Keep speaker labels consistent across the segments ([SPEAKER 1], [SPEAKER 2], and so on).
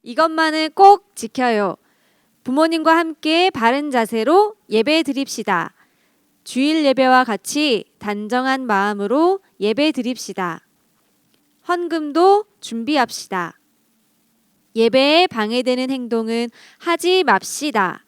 [SPEAKER 1] 이것만은 꼭 지켜요. 부모님과 함께 바른 자세로 예배 드립시다. 주일 예배와 같이 단정한 마음으로 예배 드립시다. 헌금도 준비합시다. 예배에 방해되는 행동은 하지 맙시다.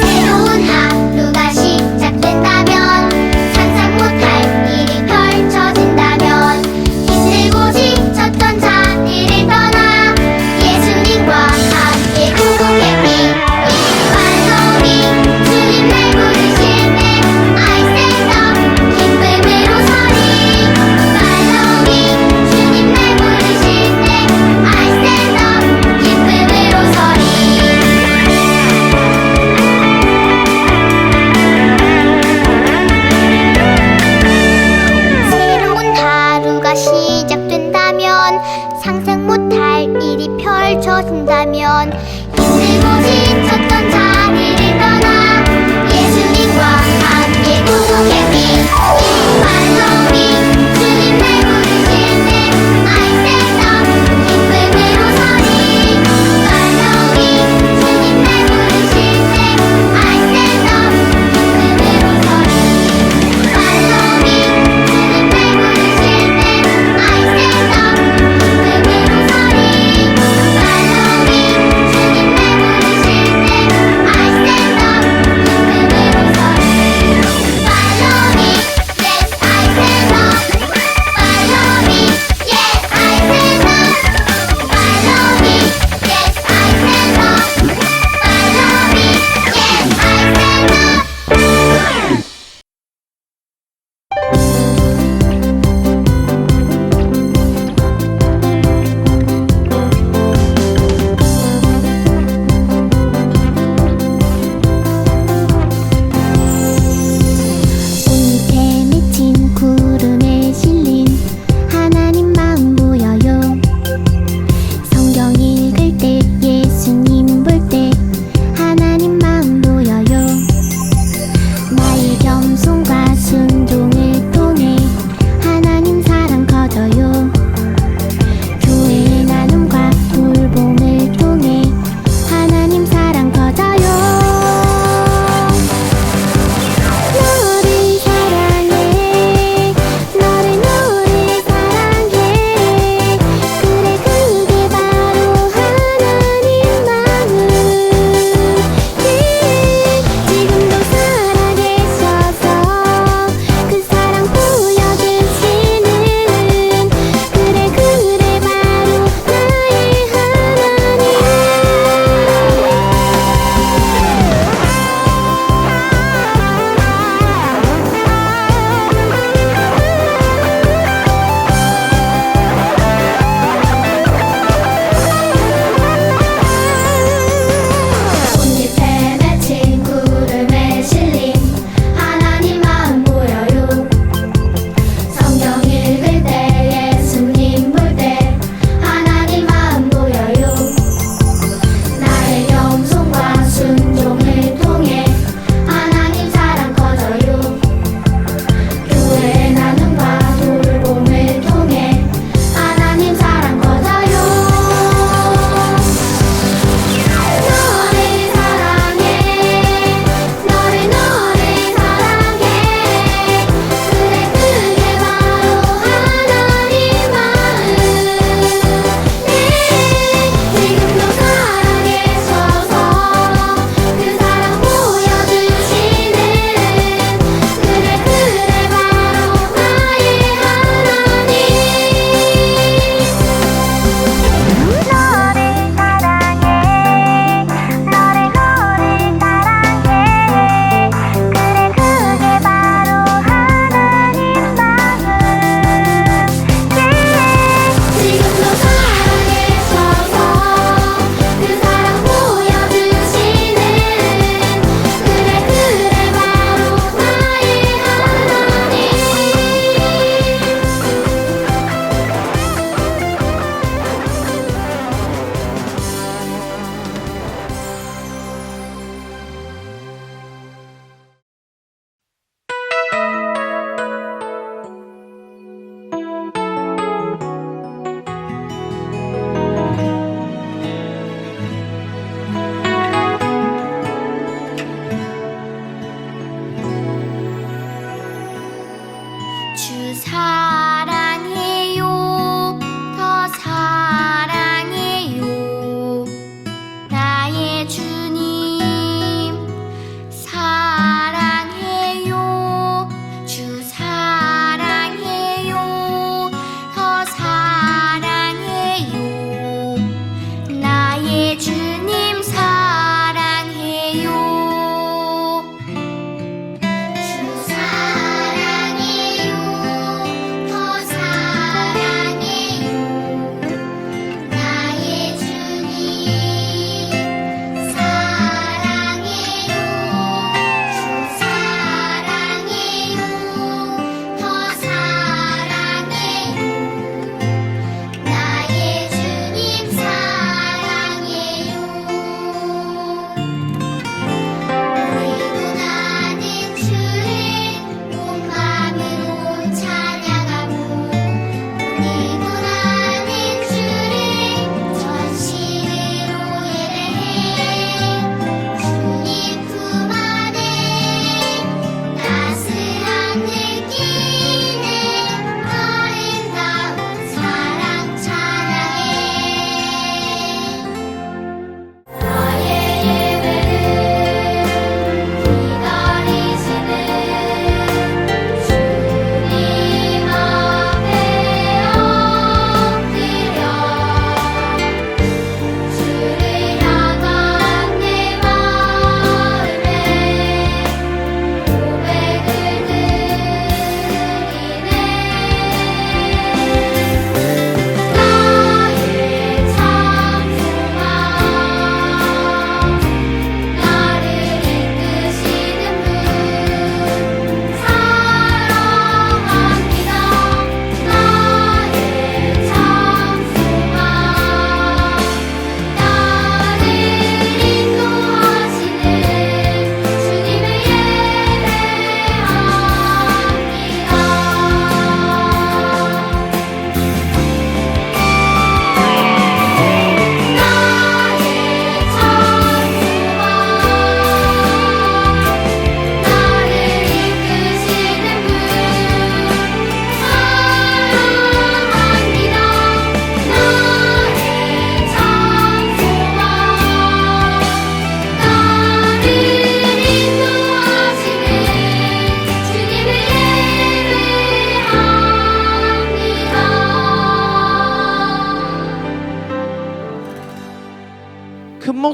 [SPEAKER 2] 새로운 하루가 시작된다면 상상 못할 일이 펼쳐진다면 힘내고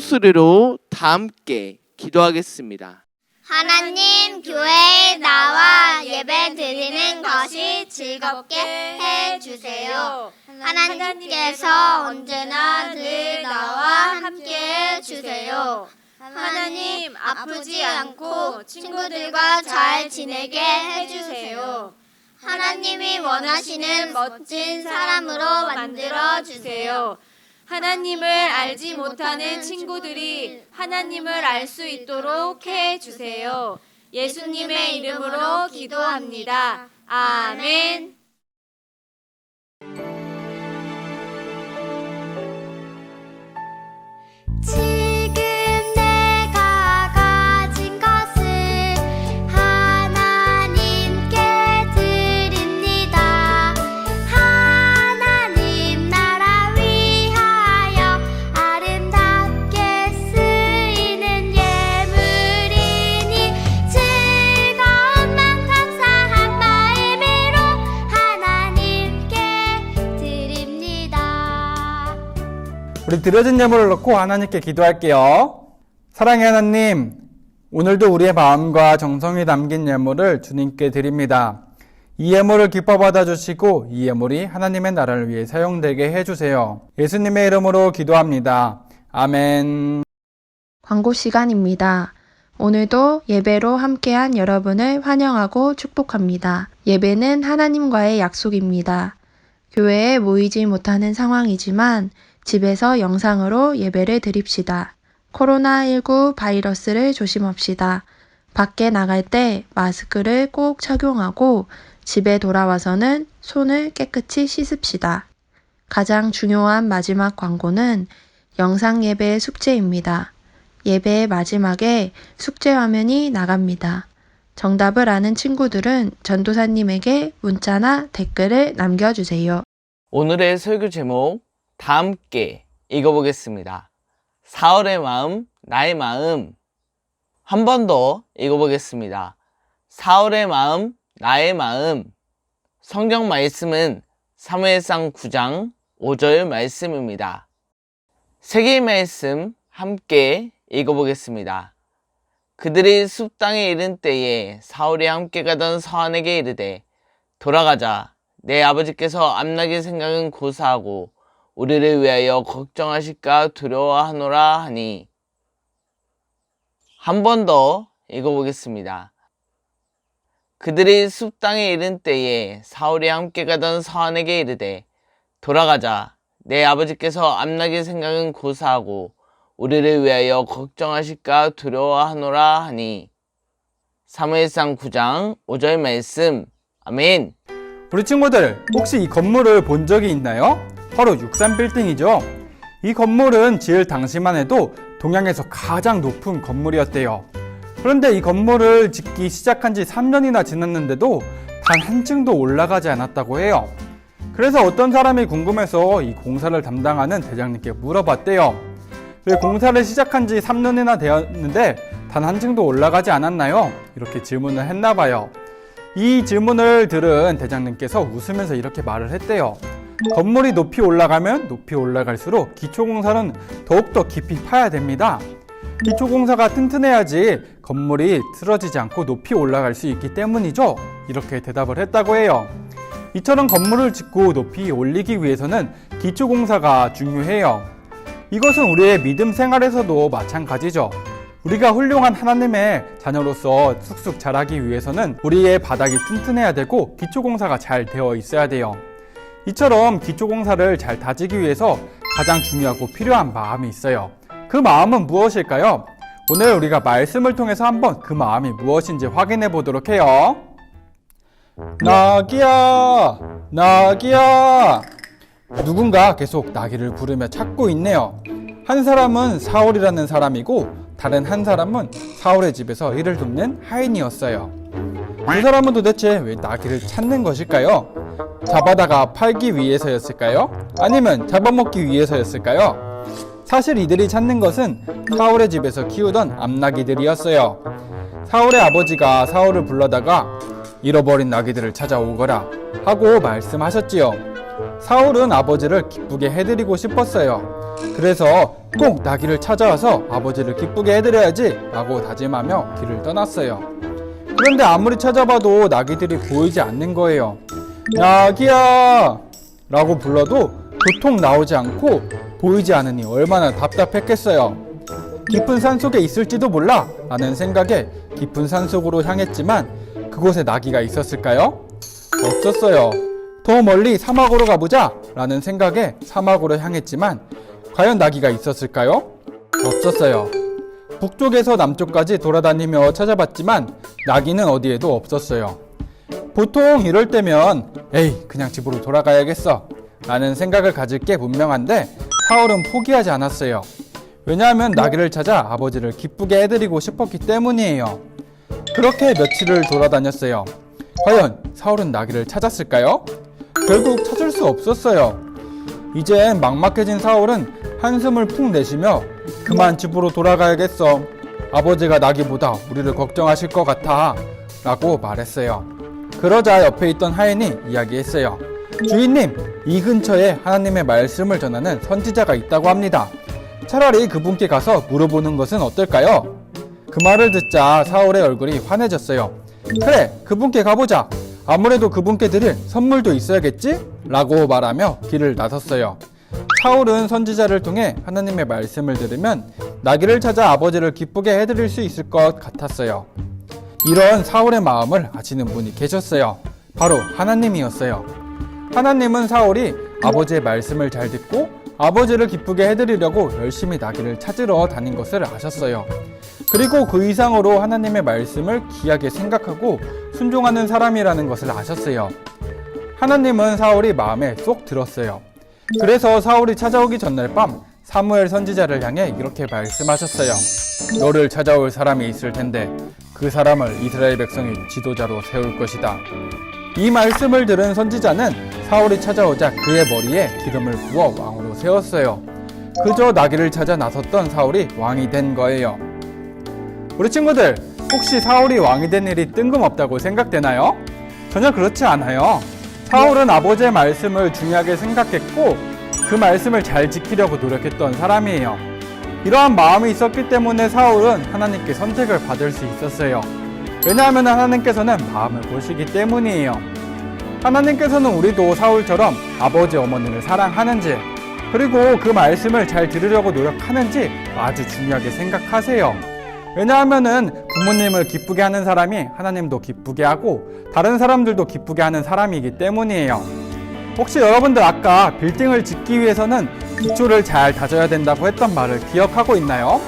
[SPEAKER 3] 목소리로 다 함께 기도하겠습니다.
[SPEAKER 2] 하나님, 교회에 나와 예배 드리는 것이 즐겁게 해주세요. 하나님께서 언제나 늘 나와 함께 해주세요. 하나님, 아프지 않고 친구들과 잘 지내게 해주세요. 하나님이 원하시는 멋진 사람으로 만들어 주세요.
[SPEAKER 1] 하나님을 알지 못하는 친구들이 하나님을 알 수 있도록 해 주세요. 예수님의 이름으로 기도합니다. 아멘.
[SPEAKER 2] 지금 내가 가진 것을 하나님께 드립니다. 하나님 나라 위하여 아름답게 쓰이는 예물이니 즐거움만 감사한 마음으로 하나님께 드립니다.
[SPEAKER 4] 우리 드려진 예물을 놓고 하나님께 기도할게요. 사랑의 하나님, 오늘도 우리의 마음과 정성이 담긴 예물을 주님께 드립니다. 이 예물을 기뻐 받아주시고 이 예물이 하나님의 나라를 위해 사용되게 해주세요. 예수님의 이름으로 기도합니다. 아멘.
[SPEAKER 5] 광고 시간입니다. 오늘도 예배로 함께한 여러분을 환영하고 축복합니다. 예배는 하나님과의 약속입니다. 교회에 모이지 못하는 상황이지만 집에서 영상으로 예배를 드립시다. 코로나19 바이러스를 조심합시다. 밖에 나갈 때 마스크를 꼭 착용하고 집에 돌아와서는 손을 깨끗이 씻읍시다. 가장 중요한 마지막 광고는 영상 예배의 숙제입니다. 예배의 마지막에 숙제 화면이 나갑니다. 정답을 아는 친구들은 전도사님에게 문자나 댓글을 남겨주세요.
[SPEAKER 6] 오늘의 설교 제목 다 함께 읽어보겠습니다. 사울의 마음, 나의 마음. 한 번 더 읽어보겠습니다. 사울의 마음, 나의 마음. 성경 말씀은 사무엘상 9장 5절 말씀입니다. 세 개의 말씀 함께 읽어보겠습니다. 그들이 숲 땅에 이른 때에 사울이 함께 가던 서한에게 이르되 돌아가자. 내 아버지께서 암나길 생각은 고사하고 우리를 위하여 걱정하실까 두려워하노라 하니. 한 번 더 읽어보겠습니다. 그들이 숲 땅에 이른 때에 사울이 함께 가던 서한에게 이르되 돌아가자. 내 아버지께서 암나길 생각은 고사하고 우리를 위하여 걱정하실까 두려워하노라 하니. 사무엘상 9장 5절 말씀. 아멘.
[SPEAKER 4] 우리 친구들, 혹시 이 건물을 본 적이 있나요? 바로 63빌딩이죠. 이 건물은 지을 당시만 해도 동양에서 가장 높은 건물이었대요. 그런데 이 건물을 짓기 시작한 지 3년이나 지났는데도 단 한 층도 올라가지 않았다고 해요. 그래서 어떤 사람이 궁금해서 이 공사를 담당하는 대장님께 물어봤대요. 왜 공사를 시작한 지 3년이나 되었는데 단 한 층도 올라가지 않았나요? 이렇게 질문을 했나 봐요. 이 질문을 들은 대장님께서 웃으면서 이렇게 말을 했대요. 건물이 높이 올라가면 높이 올라갈수록 기초공사는 더욱더 깊이 파야 됩니다. 기초공사가 튼튼해야지 건물이 틀어지지 않고 높이 올라갈 수 있기 때문이죠. 이렇게 대답을 했다고 해요. 이처럼 건물을 짓고 높이 올리기 위해서는 기초공사가 중요해요. 이것은 우리의 믿음 생활에서도 마찬가지죠. 우리가 훌륭한 하나님의 자녀로서 쑥쑥 자라기 위해서는 우리의 바닥이 튼튼해야 되고 기초공사가 잘 되어 있어야 돼요. 이처럼 기초공사를 잘 다지기 위해서 가장 중요하고 필요한 마음이 있어요. 그 마음은 무엇일까요? 오늘 우리가 말씀을 통해서 한번 그 마음이 무엇인지 확인해 보도록 해요. 나기야, 나기야. 누군가 계속 나기를 부르며 찾고 있네요. 한 사람은 사울이라는 사람이고 다른 한 사람은 사울의 집에서 일을 돕는 하인이었어요. 두 사람은 도대체 왜 나귀를 찾는 것일까요? 잡아다가 팔기 위해서였을까요? 아니면 잡아먹기 위해서였을까요? 사실 이들이 찾는 것은 사울의 집에서 키우던 암나귀들이었어요. 사울의 아버지가 사울을 불러다가 잃어버린 나귀들을 찾아오거라 하고 말씀하셨지요. 사울은 아버지를 기쁘게 해드리고 싶었어요. 그래서 꼭 나귀를 찾아와서 아버지를 기쁘게 해드려야지 라고 다짐하며 길을 떠났어요. 그런데 아무리 찾아봐도 나귀들이 보이지 않는 거예요. 나귀야! 라고 불러도 도통 나오지 않고 보이지 않으니 얼마나 답답했겠어요. 깊은 산속에 있을지도 몰라 라는 생각에 깊은 산속으로 향했지만 그곳에 나귀가 있었을까요? 없었어요. 더 멀리 사막으로 가보자 라는 생각에 사막으로 향했지만 과연 나귀가 있었을까요? 없었어요. 북쪽에서 남쪽까지 돌아다니며 찾아봤지만 나귀는 어디에도 없었어요. 보통 이럴 때면 에이 그냥 집으로 돌아가야겠어 라는 생각을 가질 게 분명한데 사울은 포기하지 않았어요. 왜냐하면 나귀를 찾아 아버지를 기쁘게 해드리고 싶었기 때문이에요. 그렇게 며칠을 돌아다녔어요. 과연 사울은 나귀를 찾았을까요? 결국 찾을 수 없었어요. 이젠 막막해진 사울은 한숨을 푹 내쉬며 그만 집으로 돌아가야겠어. 아버지가 나귀보다 우리를 걱정하실 것 같아 라고 말했어요. 그러자 옆에 있던 하인이 이야기했어요. 주인님, 이 근처에 하나님의 말씀을 전하는 선지자가 있다고 합니다. 차라리 그분께 가서 물어보는 것은 어떨까요? 그 말을 듣자 사울의 얼굴이 환해졌어요. 그래, 그분께 가보자. 아무래도 그분께 드릴 선물도 있어야겠지? 라고 말하며 길을 나섰어요. 사울은 선지자를 통해 하나님의 말씀을 들으면 나귀를 찾아 아버지를 기쁘게 해드릴 수 있을 것 같았어요. 이런 사울의 마음을 아시는 분이 계셨어요. 바로 하나님이었어요. 하나님은 사울이 아버지의 말씀을 잘 듣고 아버지를 기쁘게 해드리려고 열심히 나귀를 찾으러 다닌 것을 아셨어요. 그리고 그 이상으로 하나님의 말씀을 귀하게 생각하고 순종하는 사람이라는 것을 아셨어요. 하나님은 사울이 마음에 쏙 들었어요. 그래서 사울이 찾아오기 전날 밤 사무엘 선지자를 향해 이렇게 말씀하셨어요. 너를 찾아올 사람이 있을 텐데 그 사람을 이스라엘 백성의 지도자로 세울 것이다. 이 말씀을 들은 선지자는 사울이 찾아오자 그의 머리에 기름을 부어 왕으로 세웠어요. 그저 나귀를 찾아 나섰던 사울이 왕이 된 거예요. 우리 친구들, 혹시 사울이 왕이 된 일이 뜬금없다고 생각되나요? 전혀 그렇지 않아요. 사울은 아버지의 말씀을 중요하게 생각했고 그 말씀을 잘 지키려고 노력했던 사람이에요. 이러한 마음이 있었기 때문에 사울은 하나님께 선택을 받을 수 있었어요. 왜냐하면 하나님께서는 마음을 보시기 때문이에요. 하나님께서는 우리도 사울처럼 아버지 어머니를 사랑하는지 그리고 그 말씀을 잘 들으려고 노력하는지 아주 중요하게 생각하세요. 왜냐하면 부모님을 기쁘게 하는 사람이 하나님도 기쁘게 하고 다른 사람들도 기쁘게 하는 사람이기 때문이에요. 혹시 여러분들 아까 빌딩을 짓기 위해서는 기초를 잘 다져야 된다고 했던 말을 기억하고 있나요?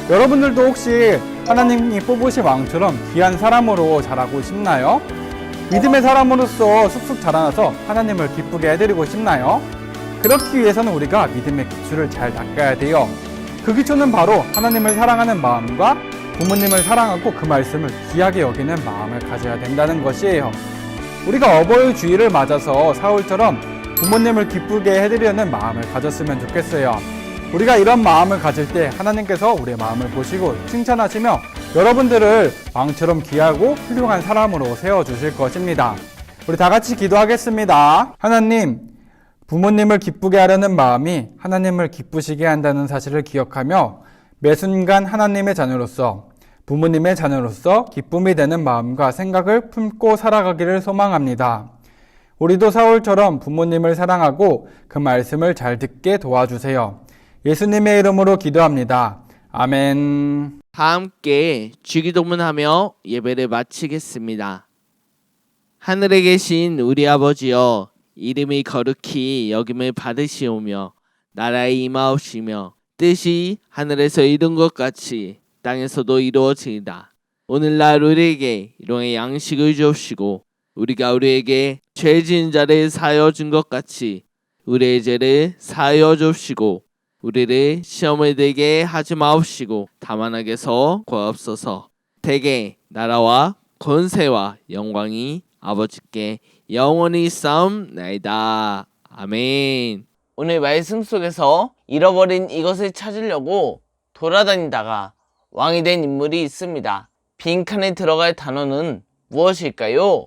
[SPEAKER 4] 여러분들도 혹시 하나님이 뽑으신 왕처럼 귀한 사람으로 자라고 싶나요? 믿음의 사람으로서 쑥쑥 자라나서 하나님을 기쁘게 해드리고 싶나요? 그렇기 위해서는 우리가 믿음의 기초를 잘 닦아야 돼요. 그 기초는 바로 하나님을 사랑하는 마음과 부모님을 사랑하고 그 말씀을 귀하게 여기는 마음을 가져야 된다는 것이에요. 우리가 어버이 주일을 맞아서 사울처럼 부모님을 기쁘게 해드리려는 마음을 가졌으면 좋겠어요. 우리가 이런 마음을 가질 때 하나님께서 우리의 마음을 보시고 칭찬하시며 여러분들을 왕처럼 귀하고 훌륭한 사람으로 세워주실 것입니다. 우리 다 같이 기도하겠습니다. 하나님, 부모님을 기쁘게 하려는 마음이 하나님을 기쁘시게 한다는 사실을 기억하며 매 순간 하나님의 자녀로서 부모님의 자녀로서 기쁨이 되는 마음과 생각을 품고 살아가기를 소망합니다. 우리도 사울처럼 부모님을 사랑하고 그 말씀을 잘 듣게 도와주세요. 예수님의 이름으로 기도합니다. 아멘.
[SPEAKER 3] 다 함께 주기도문하며 예배를 마치겠습니다. 하늘에 계신 우리 아버지여, 이름이 거룩히 여김을 받으시오며 나라의 임하옵시며 뜻이 하늘에서 이룬 것 같이 땅에서도 이루어지이다. 오늘날 우리에게 일용의 양식을 주옵시고 우리가 우리에게 죄 지은 자를 사하여 준 것 같이 우리의 죄를 사하여 주옵시고 우리를 시험에 들게 하지 마옵시고 다만 악에서 구하옵소서. 대개 나라와 권세와 영광이 아버지께 영원히 있사옵나이다. 아멘.
[SPEAKER 6] 오늘 말씀 속에서 잃어버린 이것을 찾으려고 돌아다니다가 왕이 된 인물이 있습니다. 빈칸에 들어갈 단어는 무엇일까요?